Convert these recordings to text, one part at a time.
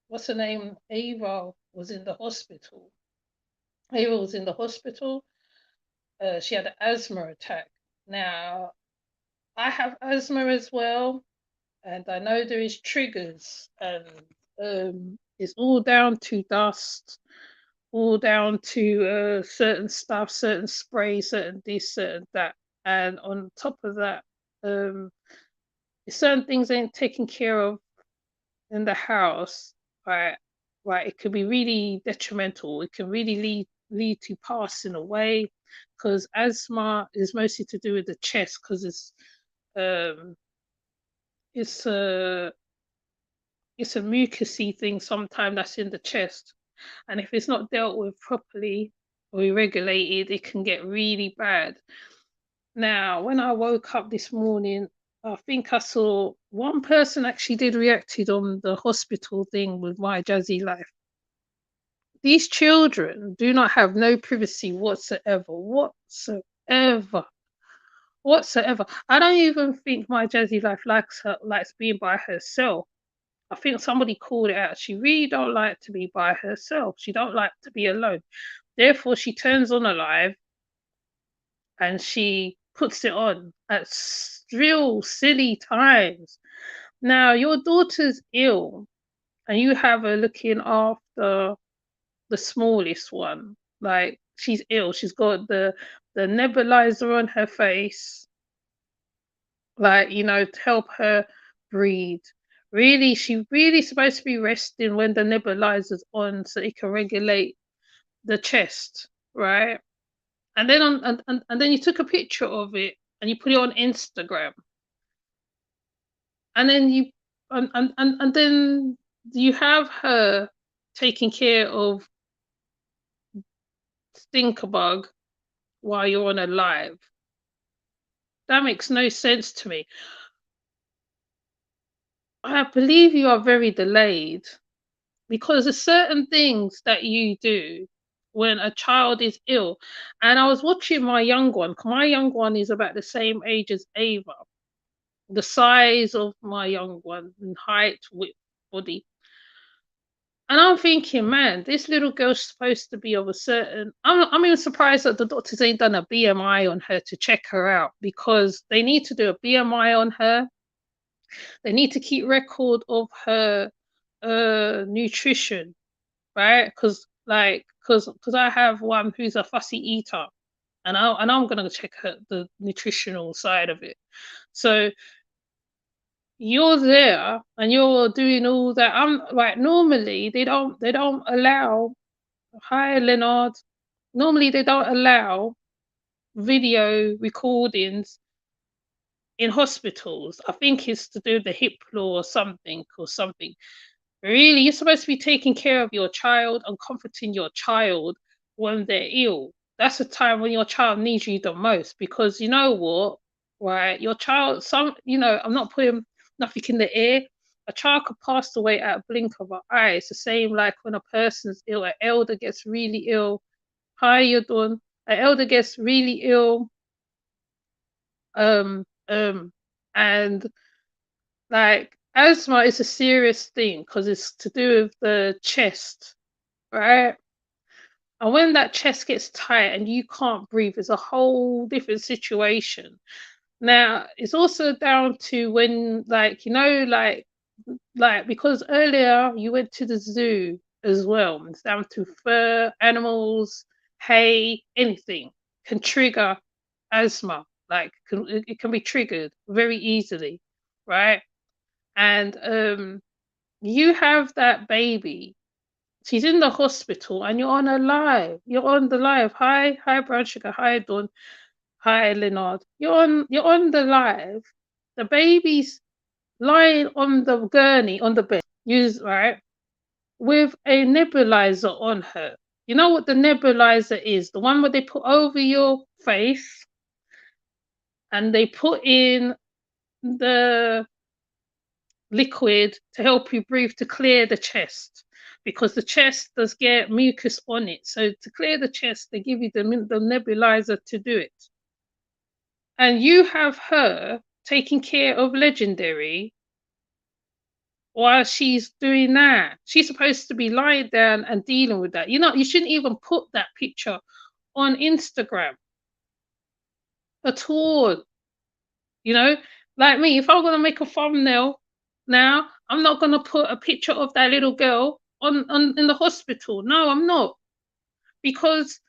what's her name? Ava was in the hospital. Ava was in the hospital. She had an asthma attack. Now, I have asthma as well, and I know there is triggers, and it's all down to dust, all down to certain stuff, certain spray, certain this, certain that, and on top of that, um, if certain things ain't taken care of in the house, right, right, it could be really detrimental. It can really lead to passing away, because asthma is mostly to do with the chest, because um it's a it's a mucousy thing sometimes that's in the chest, and if it's not dealt with properly or regulated, it can get really bad. Now, when I woke up this morning, I think I saw one person actually did reacted on the hospital thing with my jazzy life. These children do not have no privacy whatsoever, whatsoever. I don't even think my jazzy life likes being by herself. I think somebody called it out. She really don't like to be by herself. She don't like to be alone. Therefore, she turns on a live and she puts it on at real silly times. Now, your daughter's ill, and you have her looking after the smallest one. Like, she's ill. She's got the nebulizer on her face, like, to help her breathe. Really, she really supposed to be resting when the nebulizer's on, so it can regulate the chest, right? And then and then you took a picture of it and you put it on Instagram, and then and then you have her taking care of Stinkerbug while you're on a live. That makes no sense to me. I believe you are very delayed, because there's certain things that you do when a child is ill. And I was watching my young one. My young one is about the same age as Ava, the size of my young one in height, width, body. And I'm thinking, man, this little girl's supposed to be of a certain. I'm even surprised that the doctors ain't done a BMI on her to check her out, because they need to do a BMI on her. They need to keep record of her nutrition, right? Because I have one who's a fussy eater, and I'm gonna check the nutritional side of it. So you're there and you're doing all that. I'm like, normally they don't allow. Hi, Leonard. Normally they don't allow video recordings in hospitals. I think it's to do with the hip law or something. Really, you're supposed to be taking care of your child and comforting your child when they're ill. That's the time when your child needs you the most, because you know what, right? Your child, I'm not putting nothing in the air. A child could pass away at a blink of an eye. It's the same like when a person's ill, an elder gets really ill. Hi, you're doing. An elder gets really ill, um, um, and like asthma is a serious thing because it's to do with the chest, right? And when that chest gets tight and you can't breathe, it's a whole different situation. Now, it's also down to when, like, because earlier you went to the zoo as well. It's down to fur, animals, hay, anything can trigger asthma. Like, it can be triggered very easily, right? And you have that baby. She's in the hospital, and you're on a live. You're on the live. Hi, Brown Sugar. Hi, Dawn. Hi, Leonard. You're on the live. The baby's lying on the gurney on the bed. Use right with a nebulizer on her. You know what the nebulizer is? The one where they put over your face and they put in the liquid to help you breathe to clear the chest, because the chest does get mucus on it. So to clear the chest, they give you the nebulizer to do it. And you have her taking care of Legendary while she's doing that. She's supposed to be lying down and dealing with that. You shouldn't even put that picture on Instagram at all. You know, like me, if I'm gonna make a thumbnail now, I'm not gonna put a picture of that little girl on in the hospital. No, I'm not, because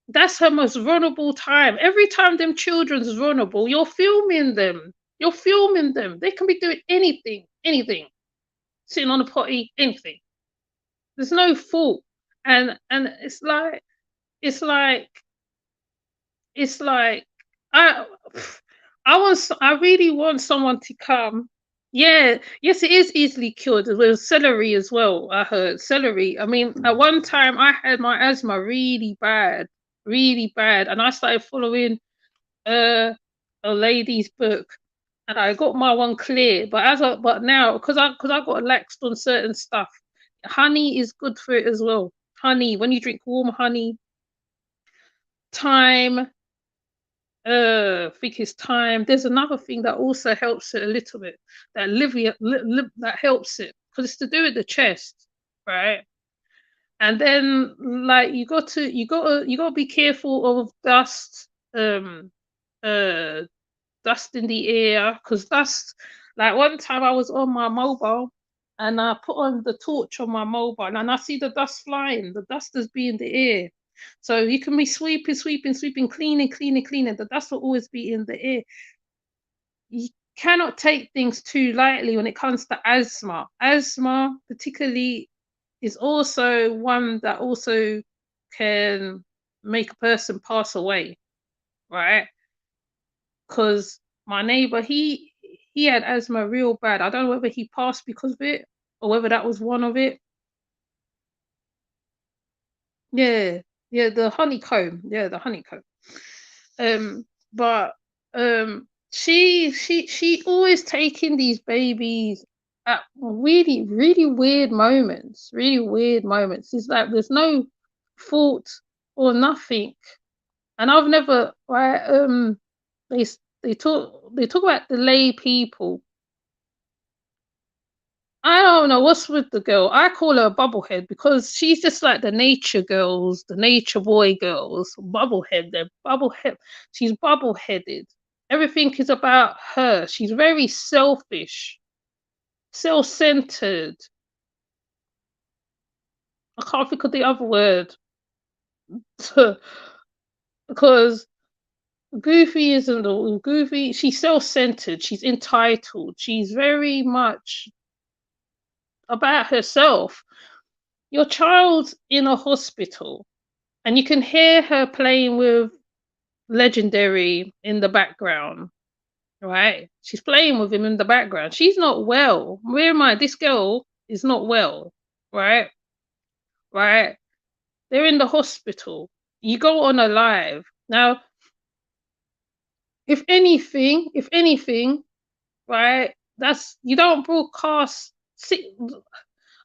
that's her most vulnerable time. Every time them children's vulnerable, you're filming them. You're filming them. They can be doing anything, anything, sitting on a potty, anything. There's no fault, and it's like it's like I I really want someone to come. Yeah, yes, it is easily cured with celery as well. I heard celery. I mean, at one time I had my asthma really bad, and I started following uh, a lady's book, and I got my one clear. But now because I got laxed on certain stuff, honey is good for it as well. Honey, when you drink warm honey, thyme, I think it's time. There's another thing that also helps it a little bit. That helps it because it's to do with the chest, right? And then like you got to be careful of dust, uh, dust in the air, because dust. Like one time I was on my mobile and I put on the torch on my mobile and I see the dust flying. The dust is be in the air. So you can be sweeping, cleaning. The dust will always be in the air. You cannot take things too lightly when it comes to asthma. Asthma, particularly, is also one that also can make a person pass away, right? Because my neighbor, he had asthma real bad. I don't know whether he passed because of it or whether that was one of it. Yeah, yeah, the honeycomb. Yeah, the honeycomb. Um, but she always taking these babies at really weird moments. Really weird moments. It's like there's no fault or nothing. And I've never right they they talk about the lay people. I don't know what's with the girl. I call her a bubblehead because she's just like the nature girls, the nature boy girls, bubblehead. They're bubblehead. She's bubbleheaded. Everything is about her. She's very selfish, self-centered. I can't think of the other word because Goofy isn't all Goofy. She's self-centered. She's entitled. She's very much about herself. Your child's in a hospital and you can hear her playing with Legendary in the background, right? She's playing with him in the background. She's not well. Where am I? This girl is not well, right? Right? They're in the hospital. You go on a live. Now, if anything, right? That's you don't broadcast.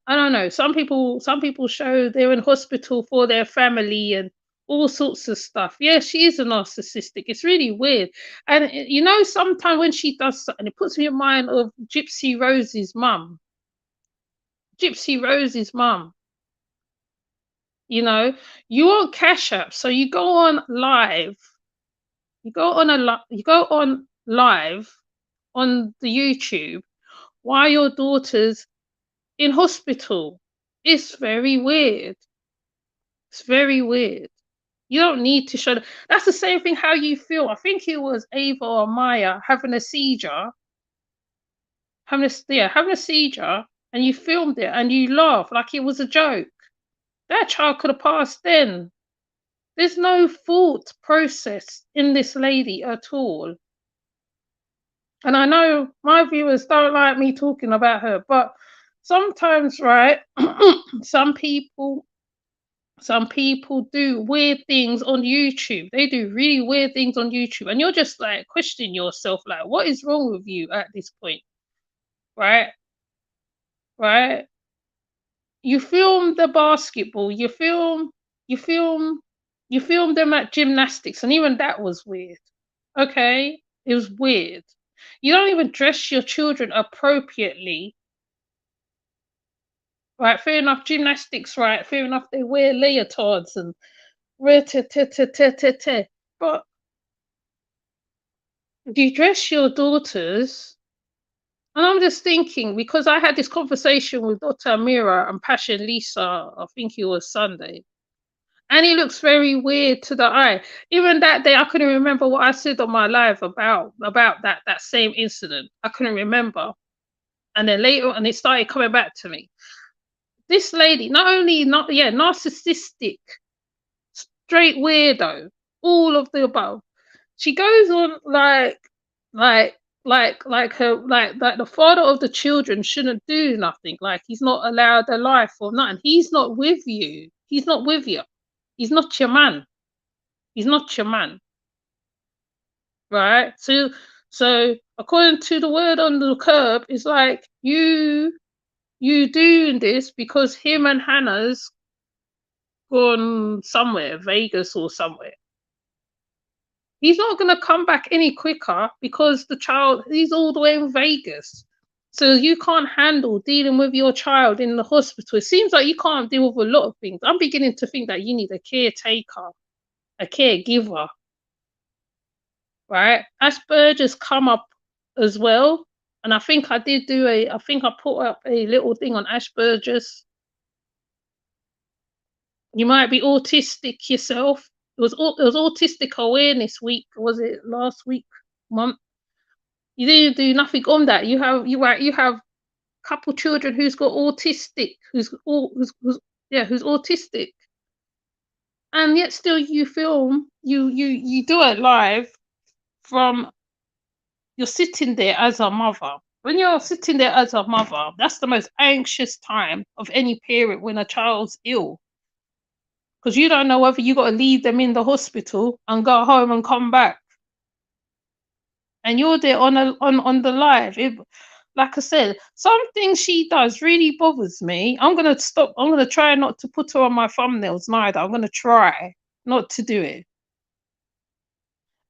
I don't know. Some people show they're in hospital for their family and all sorts of stuff. Yeah, she is a narcissistic. It's really weird. And sometimes when she does something, it puts me in mind of Gypsy Rose's mum. Gypsy Rose's mum. You want cash app, so you go on live. You go on live on the YouTube while your daughter's in hospital. It's very weird. It's very weird. You don't need to show. That's the same thing. How you feel? I think it was Ava or Maya having a seizure, having a seizure, and you filmed it and you laugh like it was a joke. That child could have passed then. There's no thought process in this lady at all. And I know my viewers don't like me talking about her, but sometimes, right? some people Some people do weird things on YouTube. They do really weird things on YouTube. And you're just like questioning yourself, like, what is wrong with you at this point? Right? Right? You film the basketball, you film, you film them at gymnastics, and even that was weird. Okay? It was weird. You don't even dress your children appropriately Right, fair enough. Gymnastics, right? Fair enough. They wear leotards and te. But you dress your daughters, and I'm just thinking because I had this conversation with Dr. Amira and Passion Lisa. I think it was Sunday, and he looks very weird to the eye. Even that day, I couldn't remember what I said on my live about that same incident. I couldn't remember, and then later, and it started coming back to me. This lady, not only not yeah, narcissistic, straight weirdo, all of the above. She goes on like like the father of the children shouldn't do nothing. Like he's not allowed a life or nothing. He's not with you. He's not with you. He's not your man. He's not your man. Right? So according to the word on the curb, it's like you doing this because him and Hannah's gone somewhere, Vegas or somewhere. He's not going to come back any quicker because the child, he's all the way in Vegas. So you can't handle dealing with your child in the hospital. It seems like you can't deal with a lot of things. I'm beginning to think that you need a caretaker, a caregiver, right? Asperger's come up as well. And I think I did I think I put up a little thing on Asperger's. You might be autistic yourself. It was Autistic Awareness Week, was it last week, month? You didn't do nothing on that. You have a couple children who's got autistic, who's autistic, and yet still you film you do it live from you're sitting there as a mother. When you're sitting there as a mother, that's the most anxious time of any parent when a child's ill. Because you don't know whether you got to leave them in the hospital and go home and come back. And you're there on the live. Like I said, something she does really bothers me. I'm gonna stop. I'm gonna try not to put her on my thumbnails neither. I'm gonna try not to do it.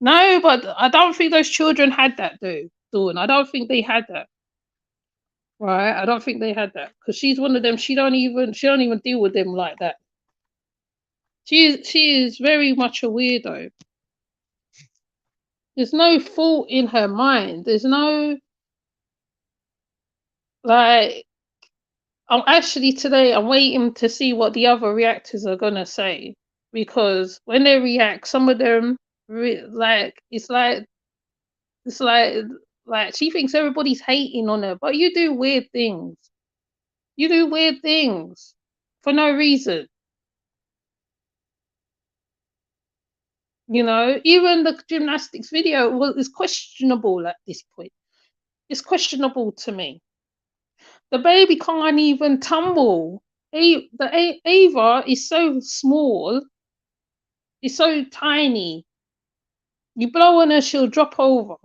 No, but I don't think those children had that though, Dawn. I don't think they had that. Right? I don't think they had that. Because she's one of them, she don't even deal with them like that. She is very much a weirdo. There's no fault in her mind. There's no like I'm waiting to see what the other reactors are gonna say because when they react, some of them it's like she thinks everybody's hating on her, but you do weird things. You do weird things for no reason. You know, even the gymnastics video is questionable at this point. It's questionable to me. The baby can't even tumble. Ava is so small. It's so tiny. You blow on her, she'll drop over.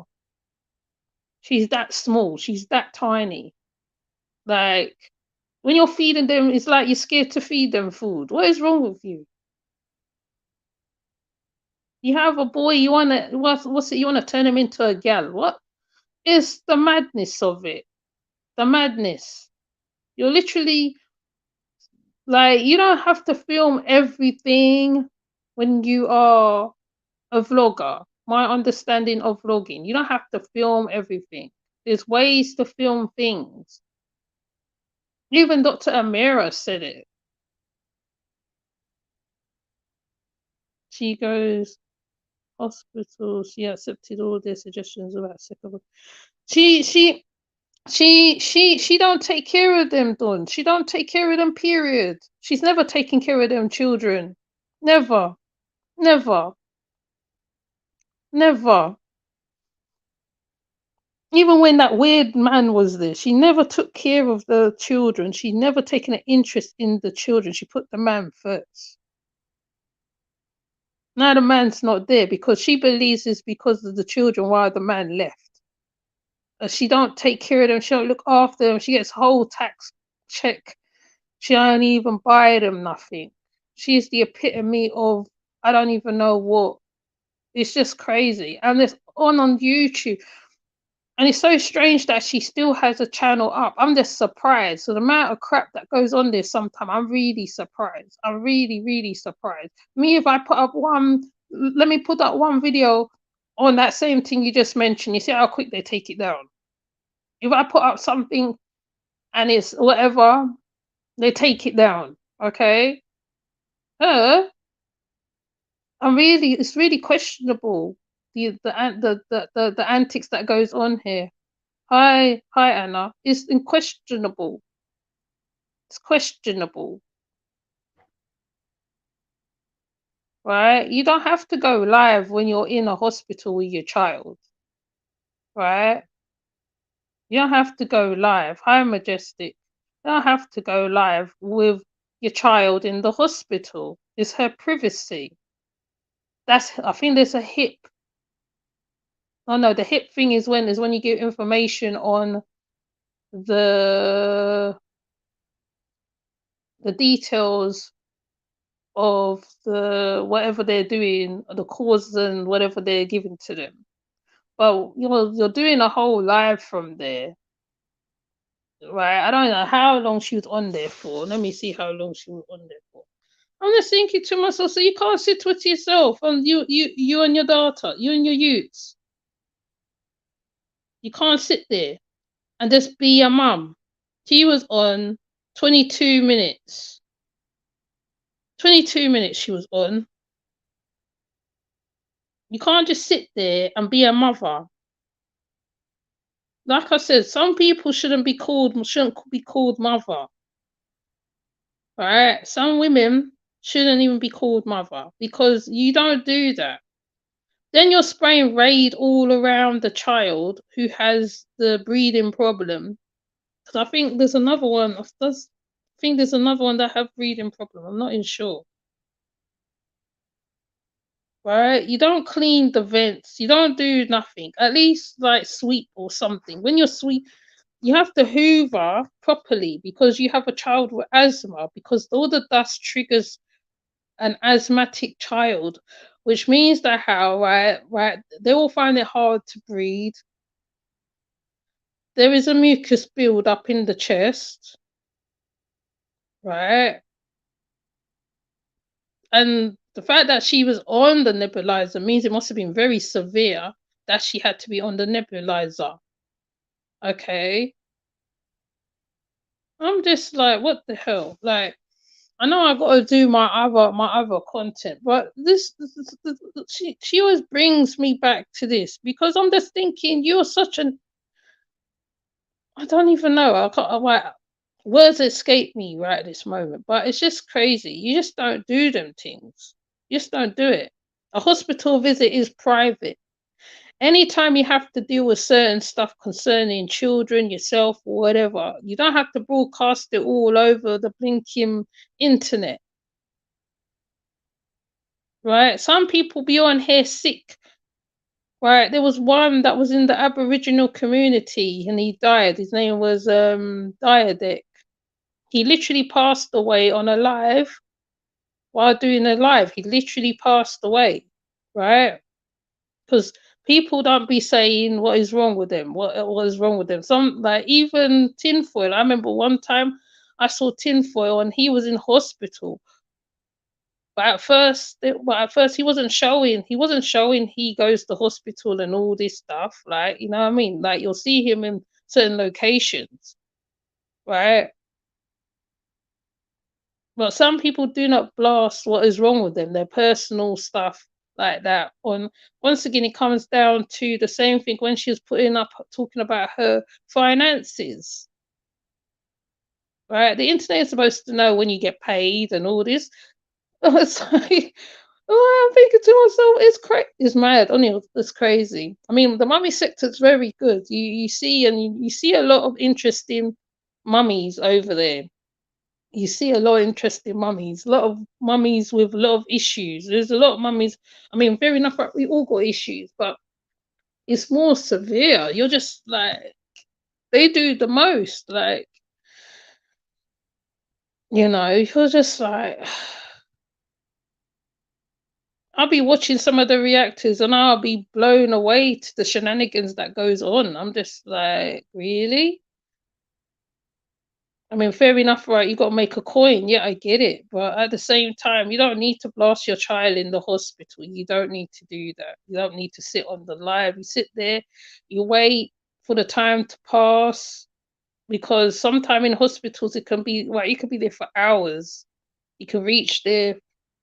She's that small. She's that tiny. Like when you're feeding them, it's like you're scared to feed them food. What is wrong with you? You have a boy, you wanna what's it? You wanna turn him into a gal? What is the madness of it? The madness. You're literally like you don't have to film everything when you are a vlogger. My understanding of vlogging, you don't have to film everything. There's ways to film things. Even Dr. Amira said it. She goes hospital. She accepted all their suggestions about second. She she don't take care of them, Dawn. She don't take care of them. Period. She's never taken care of them children. Never, never, never. Even when that weird man was there, she never took care of the children. She never taken an interest in the children. She put the man first. Now the man's not there because she believes it's because of the children why the man left. She don't take care of them. She don't look after them. She gets whole tax check. She don't even buy them nothing. She's the epitome of I don't even know what. It's just crazy. And it's on YouTube. And it's so strange that she still has a channel up. I'm just surprised. So the amount of crap that goes on there sometimes, I'm really surprised. I'm really, really surprised. Me, if I put up let me put up one video on that same thing you just mentioned, you see how quick they take it down. If I put up something and it's whatever, they take it down. Okay? It's really questionable the antics that goes on here. Hi, Anna. It's questionable. It's questionable, right? You don't have to go live when you're in a hospital with your child, right? You don't have to go live. Hi, Majestic. You don't have to go live with your child in the hospital. It's her privacy. I think there's a hip. Oh no, the hip thing is when you give information on the details of the whatever they're doing, the cause and whatever they're giving to them. But you're doing a whole live from there, right? I don't know how long she was on there for. Let me see how long she was on there for. I'm just thinking to myself, so you can't sit with yourself and you and your daughter, you and your youths. You can't sit there and just be a mum. She was on 22 minutes. 22 minutes she was on. You can't just sit there and be a mother. Like I said, some people shouldn't be called mother. Right? Some women shouldn't even be called mother because you don't do that. Then you're spraying Raid all around the child who has the breathing problem. Because I think there's another one. There's another one that have breathing problem. I'm not even sure. Right? You don't clean the vents. You don't do nothing. At least like sweep or something. When you're sweep, you have to hoover properly because you have a child with asthma because all the dust triggers an asthmatic child, which means that right, they will find it hard to breathe. There is a mucus build up in the chest, right? And the fact that she was on the nebulizer means it must have been very severe that she had to be on the nebulizer. Okay. I'm just like, what the hell? Like, I know I got to do my other content, but she always brings me back to this because I'm just thinking you're such an I don't even know. I can't like words escape me right at this moment, but it's just crazy. You just don't do them things. You just don't do it. A hospital visit is private. Anytime you have to deal with certain stuff concerning children, yourself, or whatever, you don't have to broadcast it all over the blinking internet. Right? Some people be on here sick. Right? There was one that was in the Aboriginal community and he died. His name was Diadek. He literally passed away on a live while doing a live. He literally passed away, right? Because people don't be saying what is wrong with them. What is wrong with them? Some like even tinfoil. I remember one time I saw tinfoil and he was in hospital. But at first he wasn't showing. He wasn't showing he goes to hospital and all this stuff. Like you know what I mean? Like you'll see him in certain locations, right? But some people do not blast what is wrong with them, their personal stuff like that. On once again, it comes down to the same thing when she was putting up talking about her finances. Right, the internet is supposed to know when you get paid and all this. It's like, oh, I'm thinking to myself, it's mad. Only it's crazy. I mean, the mummy sector is very good. You see, and you see a lot of interesting mummies over there. You see a lot of interesting mummies, a lot of mummies with a lot of issues. There's a lot of mummies. I mean, fair enough, right, we all got issues, but it's more severe. You're just like they do the most. Like you're just like I'll be watching some of the reactors and I'll be blown away to the shenanigans that goes on. I'm just like, really? I mean, fair enough, right? You got to make a coin. Yeah, I get it. But at the same time, you don't need to blast your child in the hospital. You don't need to do that. You don't need to sit on the live. You sit there, you wait for the time to pass because sometime in hospitals it can be, well, you could be there for hours. You can reach there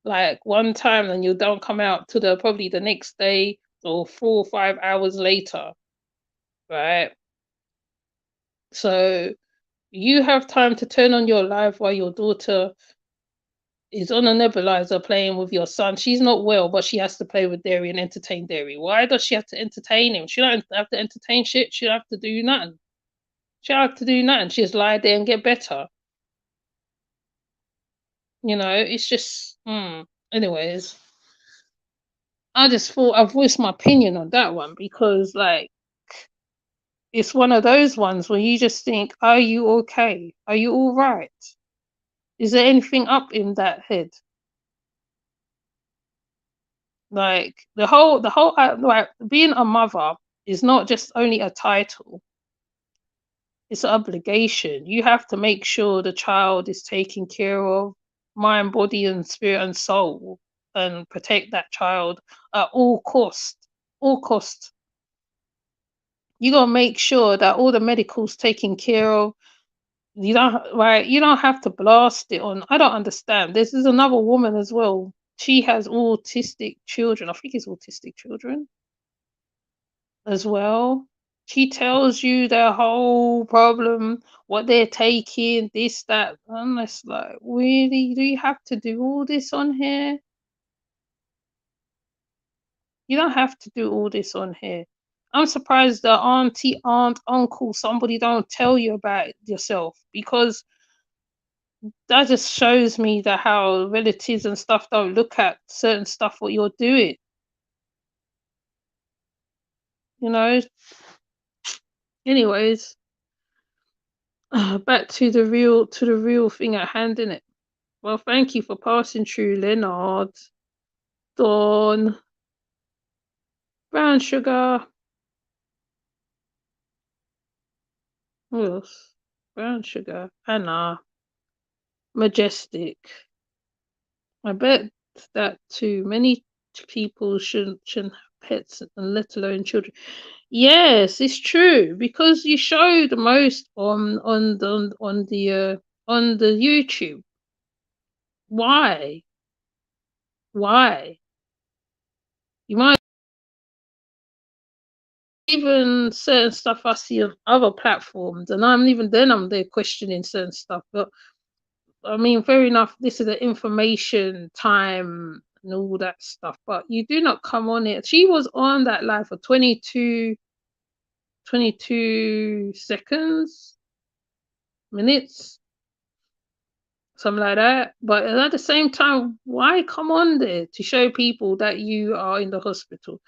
like one time and you don't come out to the probably the next day or 4 or 5 hours later, right? So you have time to turn on your live while your daughter is on a nebulizer playing with your son. She's not well, but she has to play with Derry and entertain Derry. Why does she have to entertain him? She don't have to entertain shit. She don't have to do nothing. She don't have to do nothing. She just lie there and get better. You know, it's just anyways. I just thought I voiced my opinion on that one because like it's one of those ones where you just think, are you okay? Are you all right? Is there anything up in that head? Like the whole like being a mother is not just only a title, it's an obligation. You have to make sure the child is taken care of, mind, body, and spirit and soul, and protect that child at all cost. All cost. You gotta make sure that all the medical's taken care of. You don't right. You don't have to blast it on. I don't understand. This is another woman as well. She has autistic children. I think it's autistic children as well. She tells you their whole problem, what they're taking, this, that. I'm just like, really? Do you have to do all this on here? You don't have to do all this on here. I'm surprised that auntie, aunt, uncle, somebody don't tell you about it yourself because that just shows me that how relatives and stuff don't look at certain stuff what you're doing. You know. Anyways, back to the real thing at hand, innit? Well, thank you for passing through, Leonard. Dawn, brown sugar. Who else? Brown sugar. Anna, majestic. I bet that too. Many people shouldn't have pets, and let alone children. Yes, it's true because you show the most on the YouTube. Why? Why? You might even certain stuff I see on other platforms, and I'm there questioning certain stuff. But I mean, fair enough. This is the information time and all that stuff, but you do not come on it. She was on that live for 22 seconds, minutes, something like that. But at the same time, why come on there to show people that you are in the hospital?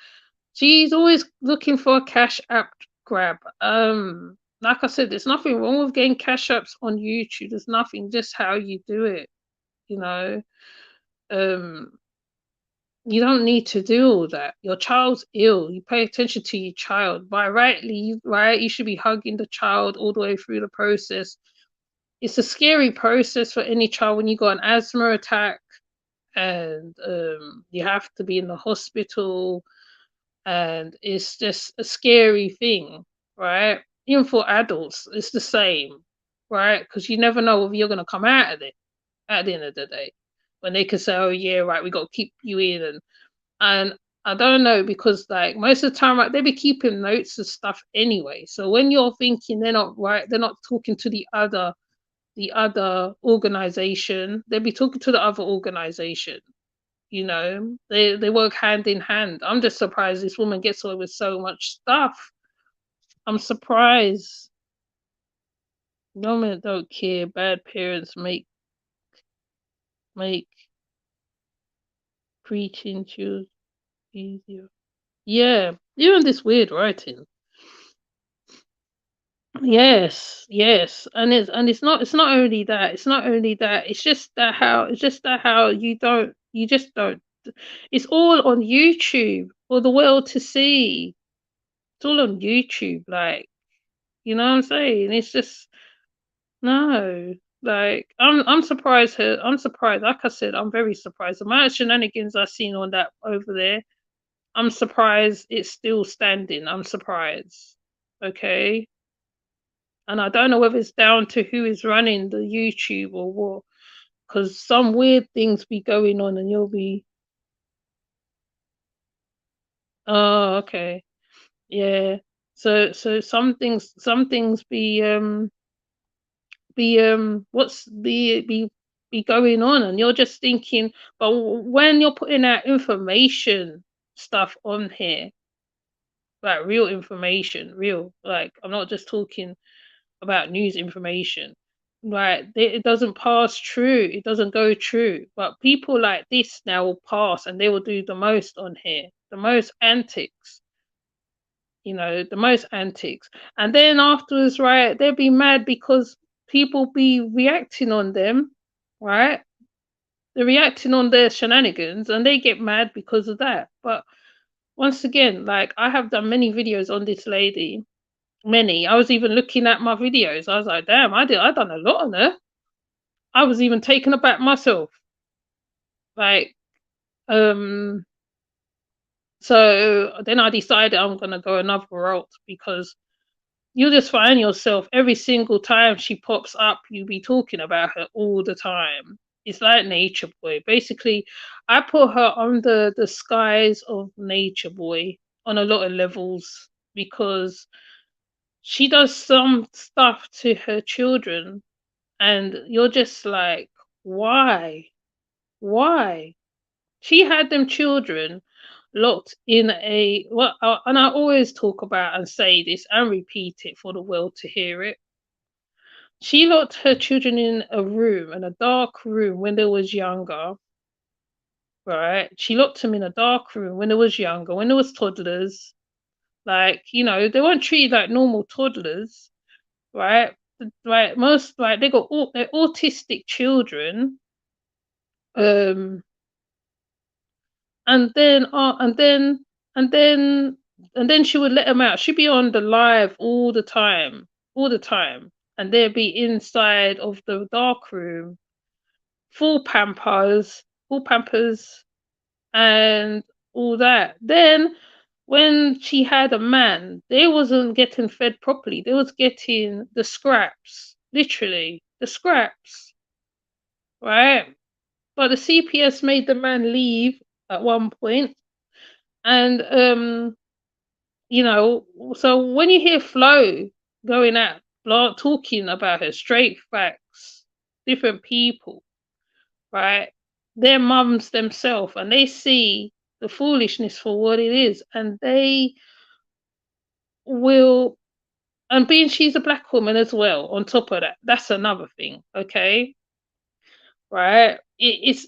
She's always looking for a cash app grab. Like I said, there's nothing wrong with getting cash apps on YouTube. There's nothing, just how you do it, you know. Um, you don't need to do all that. Your child's ill. You pay attention to your child. Right, you should be hugging the child all the way through the process. It's a scary process for any child when you got an asthma attack and you have to be in the hospital, and it's just a scary thing, right? Even for adults, it's the same, right? Because you never know if you're going to come out of it at the end of the day. When they could say, "Oh yeah, right, we got to keep you in," and I don't know because like most of the time, right, they be keeping notes and stuff anyway. So when you're thinking they're not right, they're not talking to the other organization. They'll be talking to the other organization. You know, they work hand in hand. I'm just surprised this woman gets away with so much stuff. I'm surprised. Government don't care. Bad parents make preaching choose easier. Yeah, even this weird writing. Yes, yes, and it's not only that. It's not only that. It's just that how you just don't it's all on YouTube for the world to see. It's all on YouTube, like, you know what I'm saying? It's just no. Like, I'm surprised her I'm surprised. Like I said, I'm very surprised. The amount of shenanigans I've seen on that over there, I'm surprised it's still standing. I'm surprised. Okay. And I don't know whether it's down to who is running the YouTube or what, because some weird things be going on, and you'll be, oh, okay, yeah. So some things be going on, and you're just thinking, but when you're putting out information stuff on here, like real information, real, like I'm not just talking about news information. Right, it doesn't pass through, it doesn't go through. But people like this now will pass, and they will do the most on here, the most antics, the most antics. And then afterwards, right, they'll be mad because people be reacting on them, right? They're reacting on their shenanigans, and they get mad because of that. But once again, like, I have done many videos on this lady. Many. I was even looking at my videos. I was like, damn, I done a lot on her. I was even taken aback myself. Like, um, so then I decided I'm gonna go another route, because you'll just find yourself every single time she pops up, you be talking about her all the time. It's like Nature Boy. Basically, I put her on the skies of Nature Boy on a lot of levels, because she does some stuff to her children, and you're just like, why? Why? She had them children locked in a well, and I always talk about and say this and repeat it for the world to hear it. She locked her children in a room, in a dark room, when they was younger, right? She locked them in a dark room when they was younger, when they was toddlers. Like, they weren't treated like normal toddlers, right? Right, most, like, they're autistic children. Um, and then and then and then she would let them out. She'd be on the live all the time, and they'd be inside of the dark room, full pampers, full pampers, and all that. Then when she had a man, they wasn't getting fed properly. They was getting the scraps, literally the scraps, right? But the CPS made the man leave at one point, and you know, so when you hear Flo going out, talking about her straight facts, different people, right? They're mums themselves, and they see the foolishness for what it is, and they will. And being she's a black woman as well, on top of that, that's another thing. Okay, right? It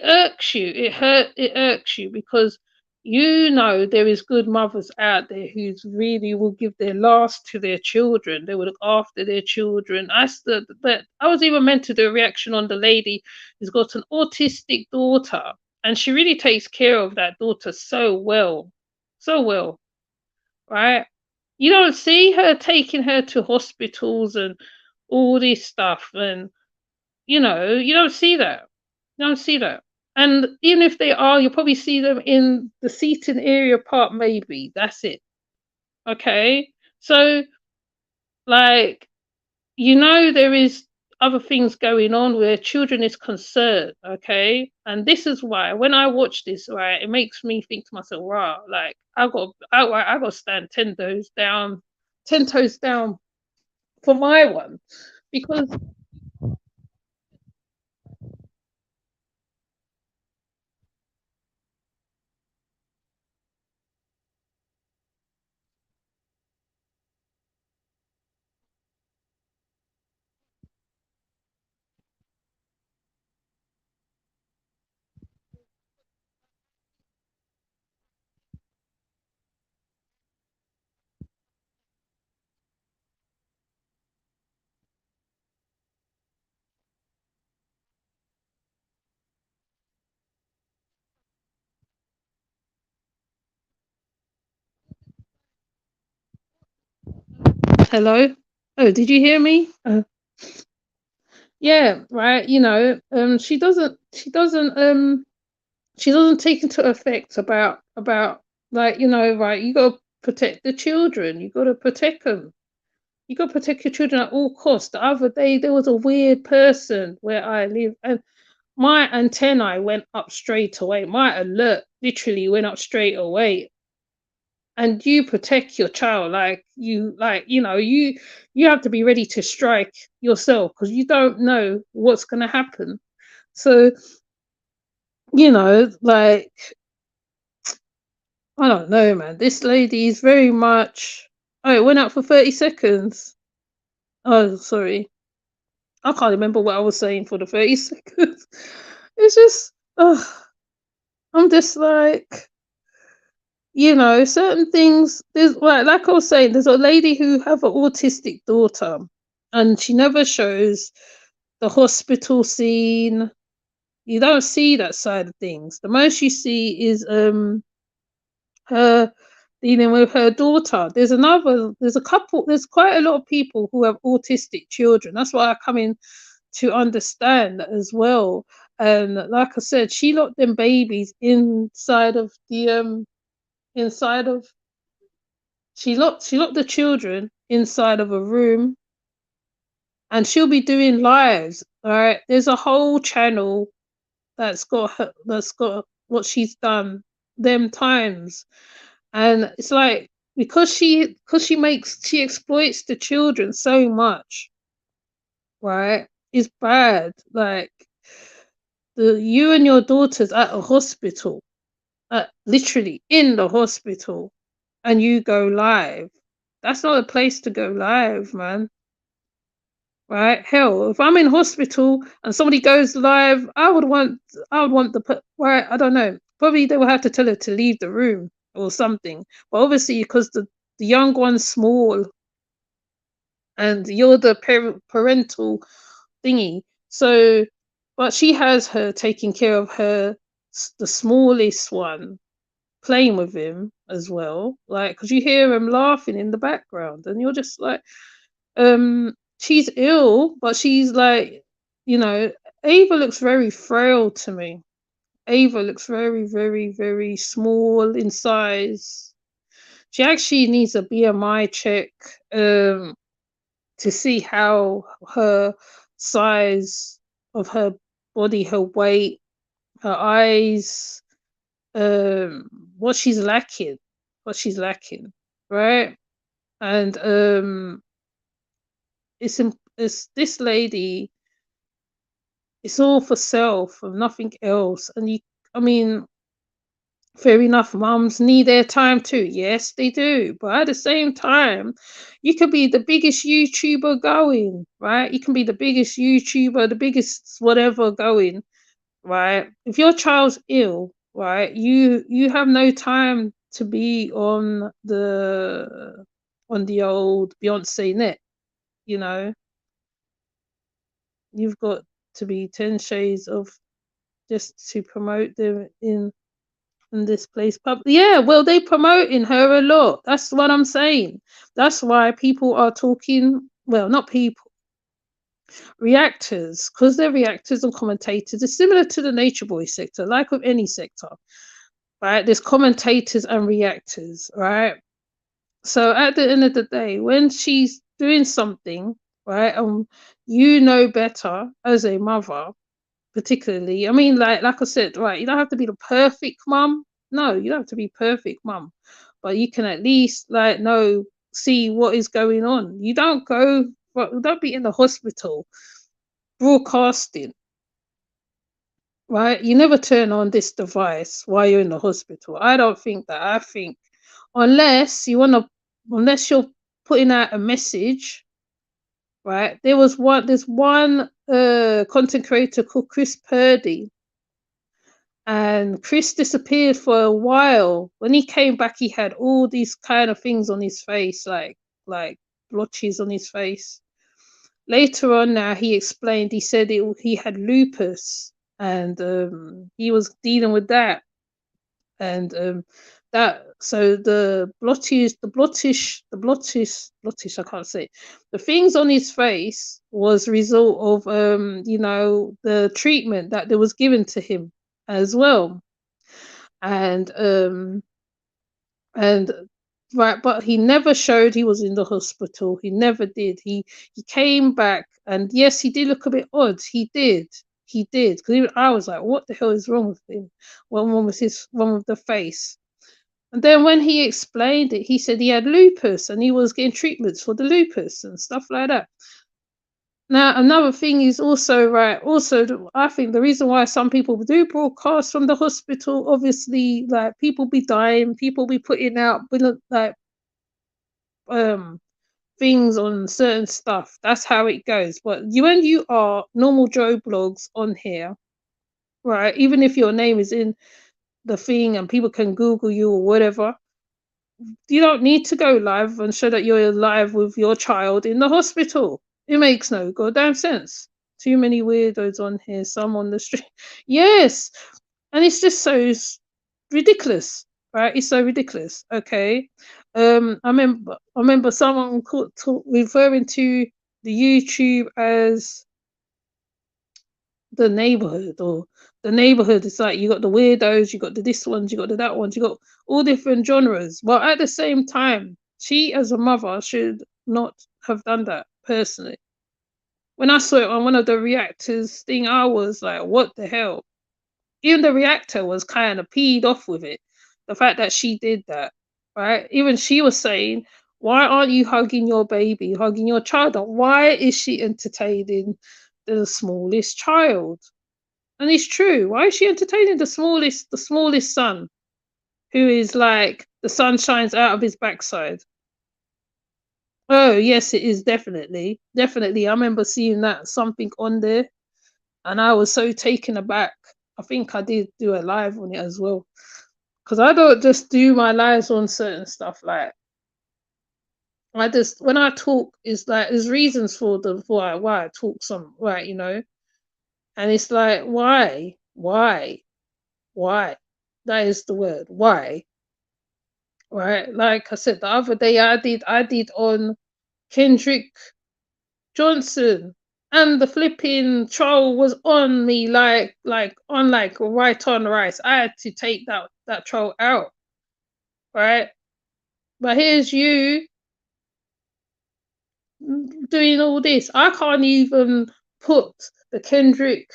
irks you. It irks you, because there is good mothers out there who really will give their last to their children. They will look after their children. I was even meant to do a reaction on the lady who's got an autistic daughter, and she really takes care of that daughter so well, right? You don't see her taking her to hospitals and all this stuff, and you don't see that. You don't see that. And even if they are, you'll probably see them in the seating area part, maybe. That's it. Okay. So, like, there is other things going on where children is concerned. Okay. And this is why when I watch this, right, it makes me think to myself, wow, like, I got to stand 10 toes down for my one, because Hello? Oh, did you hear me? Yeah, right. She doesn't take into effect about like, right, you got to protect the children. You got to protect them. You got to protect your children at all costs. The other day there was a weird person where I live, and my antennae went up straight away. My alert literally went up straight away. And you protect your child, you have to be ready to strike yourself, because you don't know what's going to happen. So, like, I don't know, man. This lady is very much. Oh, it went out for 30 seconds. Oh, sorry. I can't remember what I was saying for the 30 seconds. It's just, I'm just like, certain things. There's like I was saying, there's a lady who have an autistic daughter, and she never shows the hospital scene. You don't see that side of things. The most you see is her dealing with her daughter. There's quite a lot of people who have autistic children. That's what I come in to understand as well. And like I said, she locked them babies inside of she locked the children inside of a room, and she'll be doing lives. All right, there's a whole channel that's got what she's done them times. And it's like, because she exploits the children so much, right? It's bad. Like, you and your daughter's at a hospital, literally in the hospital, and you go live. That's not a place to go live, man. Right? Hell, if I'm in hospital and somebody goes live, I would want right, I don't know. Probably they will have to tell her to leave the room or something. But obviously, because the young one's small and you're the parental thingy, so, but she has her taking care of the smallest one, playing with him as well, like, because you hear him laughing in the background, and you're just like, she's ill, but she's like, you know, Ava looks very frail to me. Ava looks very, very, very small in size. She actually needs a BMI check, to see how her size of her body, her weight, her eyes, what she's lacking, right? And it's this lady. It's all for self and nothing else. And I mean, fair enough, mums need their time too. Yes, they do. But at the same time, you could be the biggest YouTuber going, right? You can be the biggest YouTuber, the biggest whatever going, right? If your child's ill, right, you have no time to be on the old Beyonce net, you know. You've got to be 10 shades of just to promote them in this place. But yeah, well, they promoting her a lot. That's what I'm saying. That's why people are talking. Well, not people, reactors, because they're reactors and commentators. It's similar to the nature boy sector, like with any sector, right? There's commentators and reactors, right? So at the end of the day, when she's doing something, right, you know better as a mother, particularly. I mean, like I said, right, you don't have to be the perfect mum. No, you don't have to be perfect mum, but you can at least see what is going on. You don't be in the hospital broadcasting, right? You never turn on this device while you're in the hospital. I don't think that. I think unless unless you're putting out a message, right? There's one content creator called Chris Purdy, and Chris disappeared for a while. When he came back, he had all these kind of things on his face, like blotches on his face. Later on, now he explained. He said he had lupus, and he was dealing with that, and that so the blottish, I can't say. The things on his face was result of the treatment that there was given to him as well. And right, but he never showed he was in the hospital. He never did. He came back, and yes, he did look a bit odd. He did, because I was like, what the hell is wrong with him? One was his one with the face. And then when he explained it, he said he had lupus and he was getting treatments for the lupus and stuff like that. Now, another thing is also, right, also, I think the reason why some people do broadcast from the hospital, obviously, like, people be dying, people be putting out, like, um, things on certain stuff. That's how it goes. But when you are normal Joe blogs on here, right, even if your name is in the thing and people can Google you or whatever, you don't need to go live and show that you're live with your child in the hospital. It makes no goddamn sense. Too many weirdos on here, some on the street. Yes, and it's just so ridiculous, right? It's so ridiculous. Okay, I remember someone referring to the YouTube as the neighborhood, or the neighborhood is like, you got the weirdos, you got the this ones, you got the that ones, you got all different genres. But at the same time, she as a mother should not have done that personally. When I saw it on one of the reactors thing, I was like, what the hell? Even the reactor was kind of peed off with it. The fact that she did that, right? Even she was saying, why aren't you hugging your baby, hugging your child? Why is she entertaining the smallest child? And it's true. Why is she entertaining the smallest son, who is like the sun shines out of his backside? Oh yes, it is definitely, definitely. I remember seeing that something on there, and I was so taken aback. I think I did do a live on it as well, because I don't just do my lives on certain stuff. Like, I just, when I talk, it's like there's reasons for the why I talk some, right, and it's like, why? That is the word, why. Right, like I said the other day, I did on Kendrick Johnson, and the flipping troll was on me, like right on rice. I had to take that troll out, right? But here's you doing all this. I can't even put the Kendrick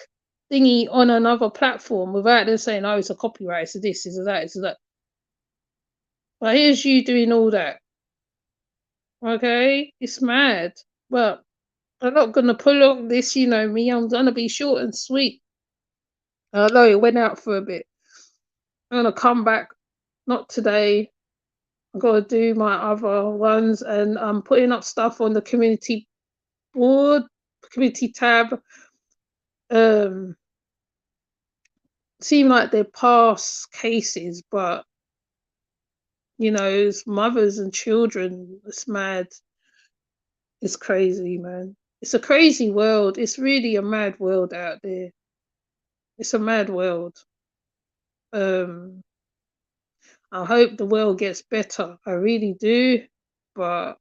thingy on another platform without them saying, "Oh, it's a copyright. It's a this, it's a that, it's a that." But here's you doing all that. Okay, it's mad. But I'm not gonna pull on this, me. I'm gonna be short and sweet. Although it went out for a bit. I'm gonna come back. Not today. I've got to do my other ones, and I'm putting up stuff on the community board, community tab. Um, seem like they're past cases, but it's mothers and children. It's mad. It's crazy, man. It's a crazy world. It's really a mad world out there. It's a mad world. Um, I hope the world gets better. I really do. But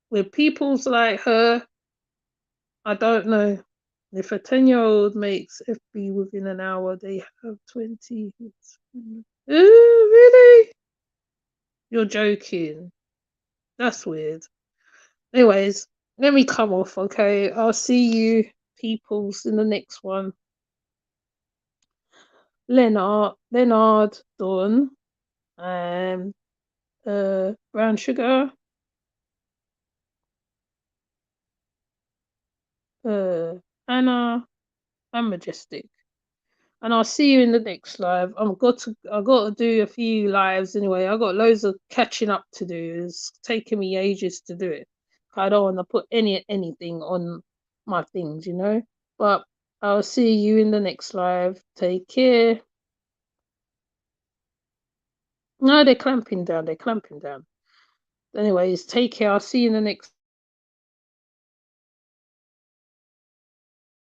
with peoples like her, I don't know. If a 10-year-old makes FB within an hour, they have 20 hits. Really? You're joking. That's weird. Anyways, let me come off, okay? I'll see you peoples in the next one. Leonard, Dawn, Brown Sugar, Anna, and Majestic. And I'll see you in the next live. I got to do a few lives anyway. I got loads of catching up to do. It's taking me ages to do it. I don't want to put anything on my things. But I'll see you in the next live. Take care. No, they're clamping down. They're clamping down. Anyways, take care. I'll see you in the next